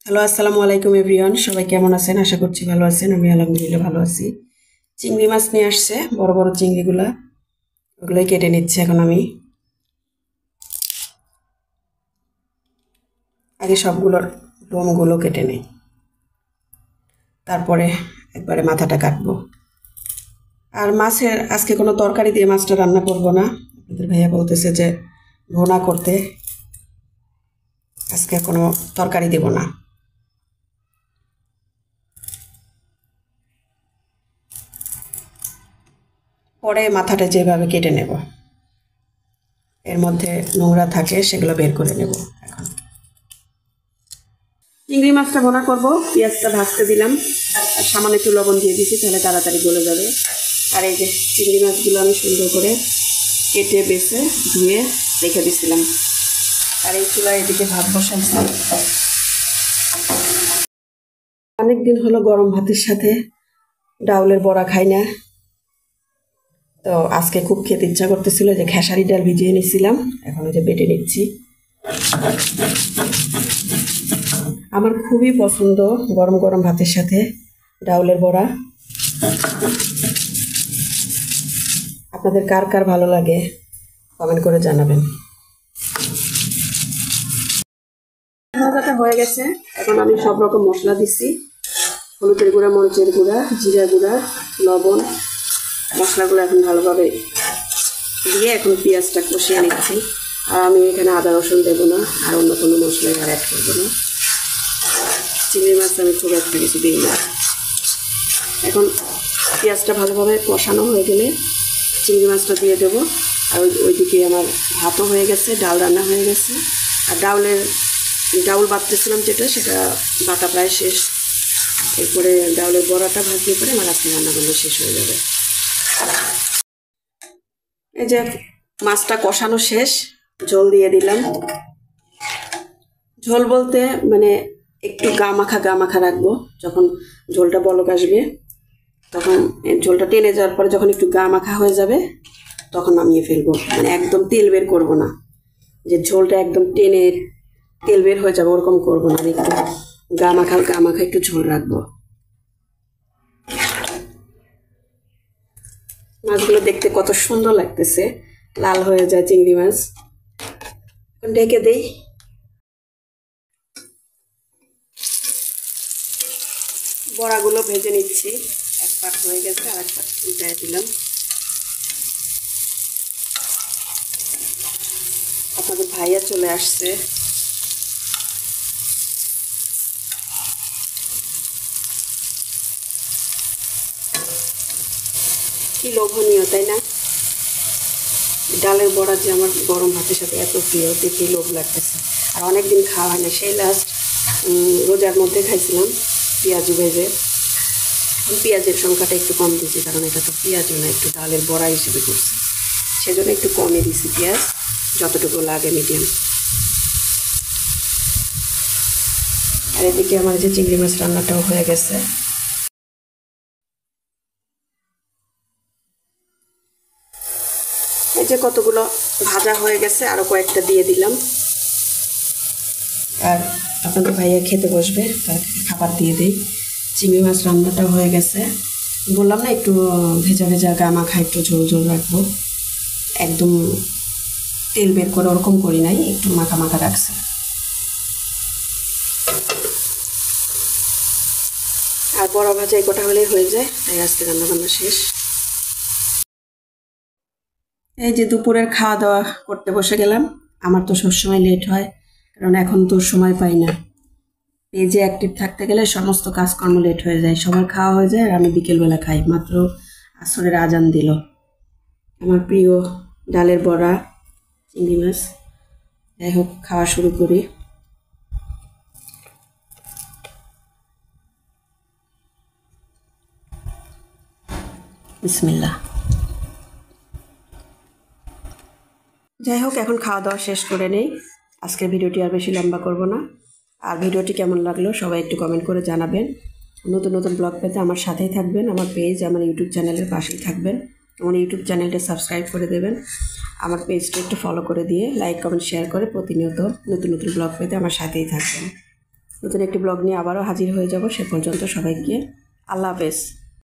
Hello, আসসালামু আলাইকুম everyone. সবাই কেমন আছেন? আশা করছি ভালো আছেন। আমি আলহামদুলিল্লাহ ভালো আছি। চিংড়ি মাছ নিয়ে আসছে, বড় বড় চিংড়িগুলা, ওগুলোই কেটে নিচ্ছে এখন আমি। আগে সবগুলোর লোমগুলো কেটে নিই, তারপরে একবারে মাথাটা কাটবো। আর মাছের আজকে কোনো তরকারি দিয়ে মাছটা রান্না করব না। আপনাদের ভাইয়া বলতেছে যে ভুনা করতে, আজকে কোনো তরকারি দেব না। পরে মাথাটা যেভাবে কেটে নেব, এর মধ্যে নোংরা থাকে সেগুলো বের করে নেব। এখন চিংড়ি মাছটা ভুনা করব। পেঁয়াজটা ভাজতে দিলাম আর সামান্য একটু লবণ দিয়ে দিচ্ছি, তাহলে তাড়াতাড়ি গলে যাবে। আর এই যে চিংড়ি মাছগুলো আমি সুন্দর করে কেটে বেছে ধুয়ে রেখে দিছিলাম। আর এই চুলায় এদিকে ভাত বসাইছি। অনেকদিন হলো গরম ভাতের সাথে ডাউলের বড়া খাই না, তো আজকে খুব খেতে ইচ্ছা করতেছিল, যে খেসারি ডাল ভিজিয়ে নিছিলাম, এখন ওই যে বেটে নিচ্ছি। আমার খুবই পছন্দ গরম গরম ভাতের সাথে ডাউলের বড়া। আপনাদের কার কার ভালো লাগে কমেন্ট করে জানাবেন। ভাজাটা হয়ে গেছে, এখন আমি সব রকম মশলা দিচ্ছি। হলুদের গুঁড়া, মরিচের গুঁড়া, জিরা গুঁড়া, লবণ, মশলাগুলো এখন ভালোভাবে দিয়ে এখন পেঁয়াজটা কষিয়ে নিচ্ছি। আর আমি এখানে আদা রসুন দেবো না, আর অন্য কোনো মশলা অ্যাড করবো না। চিংড়ি মাছ আমি খুব একটা কিছু দিই না। এখন পেঁয়াজটা ভালোভাবে কষানো হয়ে গেলে চিংড়ি মাছটা দিয়ে দেবো। আর ওইদিকে আমার ভাতও হয়ে গেছে, ডাল রান্না হয়ে গেছে। আর ডাউল বাটতেছিলাম যেটা, সেটা বাটা প্রায় শেষ। এরপরে ডাউলের বড়াটা ভাজলে পরে আমার আজকে রান্নাবান্না শেষ হয়ে যাবে। এই যে মাছটা কষানো শেষ, ঝোল দিয়ে দিলাম। ঝোল বলতে মানে একটু গা মাখা রাখবো। যখন ঝোলটা বলক আসবে, তখন ঝোলটা টেনে যাওয়ার পরে যখন একটু গা মাখা হয়ে যাবে, তখন নামিয়ে ফেলবো। মানে একদম তেল বের করবো না, যে ঝোলটা একদম টেনে তেল বের হয়ে যাবে ওরকম করবো না। একটু গা মাখা একটু ঝোল রাখবো। মাছগুলো দেখতে কত সুন্দর লাগতেছে, লাল হয়ে যায় চিংড়ি মাছ। ঢেকে দেই। বড়াগুলো ভেজে নিচ্ছি, এক পাট হয়ে গেছে, আর এক পাট উল্টায় দিলাম। আপনাদের ভাইয়া চলে আসছে। কি লোভনীয়, তাই না? ডালের বড়া যে আমার গরম ভাতের সাথে এত প্রিয়, দেখে লোভ লাগতেছে। আর অনেকদিন খাওয়া হয় না, সেই লাস্ট রোজার মধ্যে খাইছিলাম পেঁয়াজু ভেজে। পেঁয়াজের সংখ্যাটা একটু কম দিয়েছি, কারণ এটা তো পেঁয়াজও না, একটু ডালের বড়া হিসেবে করছি, সেজন্য একটু কমই দিয়েছি পেঁয়াজ, যতটুকু লাগে মিডিয়াম। আর এদিকে আমার যে চিংড়ি মাছ রান্নাটাও হয়ে গেছে। এই যে কতগুলো ভাজা হয়ে গেছে, আরো কয়েকটা দিয়ে দিলাম। আর আপনাদের ভাইয়া খেতে বসবে, তাকে খাবার দিয়ে দিই। চিংড়ি মাছ রান্নাটাও হয়ে গেছে। বললাম না একটু ভেজা ভেজা গা মাখা, একটু ঝোল ঝোল রাখবো। একদম তেল বের করে ওরকম করি নাই, একটু মাখা মাখা রাখছে। আর বড় ভাজা এই কটা হলেই হয়ে যায়, তাই আজকে রান্নাবান্না শেষ। এই যে দুপুরের খাওয়া দাওয়া করতে বসে গেলাম। আমার তো সবসময় লেট হয়, কারণ এখন তো সময় পাই না। পেজে অ্যাক্টিভ থাকতে গেলে সমস্ত কাজকর্ম লেট হয়ে যায়, সবার খাওয়া হয়ে যায়, আর আমি বিকেলবেলা খাই। মাত্র আসরের আজান দিল। আমার প্রিয় ডালের বড়া, চিংড়ি মাছ। যাই হোক, খাওয়া শুরু করি। বিসমিল্লাহ। যাই হোক, এখন খাওয়া দাওয়া শেষ করে নেই। আজকের ভিডিওটি আর বেশি লম্বা করব না। আর ভিডিওটি কেমন লাগলো সবাই একটু কমেন্ট করে জানাবেন। নতুন নতুন ব্লগ পেতে আমার সাথেই থাকবেন। আমার পেজ, আমার ইউটিউব চ্যানেলের পাশেই থাকবেন। আমার ইউটিউব চ্যানেলটা সাবস্ক্রাইব করে দেবেন। আমার পেজটা একটু ফলো করে দিয়ে লাইক কমেন্ট শেয়ার করে প্রতিনিয়ত নতুন নতুন ব্লগ পেতে আমার সাথেই থাকবেন। নতুন একটি ব্লগ নিয়ে আবারও হাজির হয়ে যাব। সে পর্যন্ত সবাইকে আল্লাহ হাফেজ।